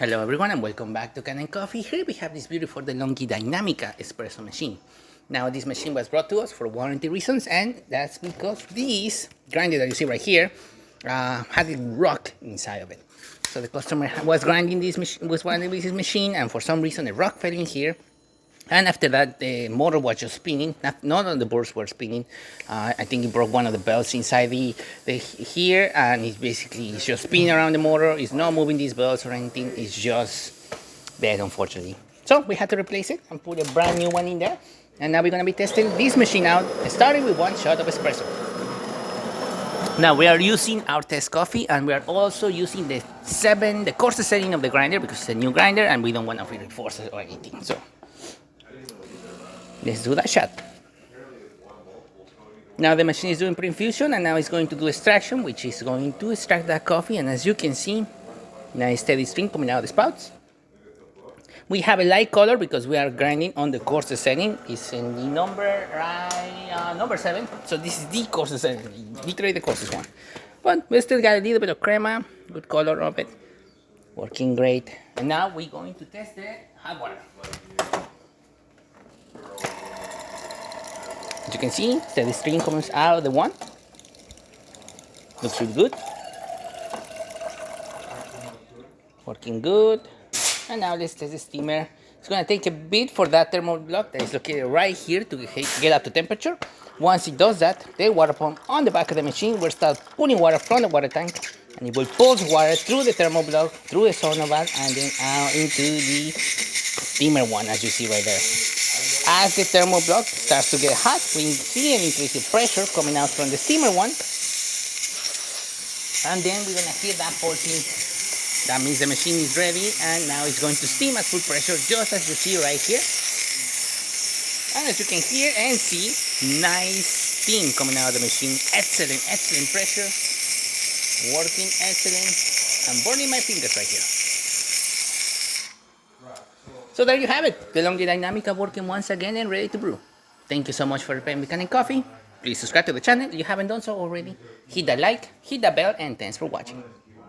Hello everyone and welcome back to Kanen Coffee. Here we have this beautiful DeLonghi Dynamica espresso machine. Now this machine was brought to us for warranty reasons, and that's because this grinder that you see right here had a rock inside of it. So the customer was grinding this machine, and for some reason a rock fell in here. And after that, the motor was just spinning. None of the burrs were spinning. I think it broke one of the belts inside the here, and it's just spinning around the motor. It's not moving these belts or anything. It's just dead, unfortunately. So we had to replace it and put a brand new one in there. And now we're gonna be testing this machine out, starting with one shot of espresso. Now we are using our test coffee, and we are also using the coarser setting of the grinder because it's a new grinder, and we don't want to reinforce it or anything. So let's do that shot. Now the machine is doing pre-infusion, and now it's going to do extraction, which is going to extract that coffee. And as you can see, nice steady stream coming out of the spouts. We have a light color because we are grinding on the coarser setting. It's in the number 7. So this is the coarser setting, literally the coarsest one. But we still got a little bit of crema, good color of it, working great. And now we're going to test the hot water. As you can see, steady stream comes out of the one. Looks really good. Working good. And now let's test the steamer. It's going to take a bit for that thermal block that is located right here to get up to temperature. Once it does that, the water pump on the back of the machine will start pulling water from the water tank, and it will pulse water through the thermal block, through the sauna bag, and then out into the steamer one, as you see right there. As the thermal block starts to get hot, we see an increase in pressure coming out from the steamer one, and then we're going to hear that pulsing. That means the machine is ready, and now it's going to steam at full pressure, just as you see right here. And as you can hear and see, nice steam coming out of the machine. Excellent pressure. Working excellent. I'm burning my fingers right here. So there you have it. DeLonghi Dynamica working once again and ready to brew. Thank you so much for paying me Kanen Coffee. Please subscribe to the channel if you haven't done so already. Hit that like, hit that bell, and thanks for watching.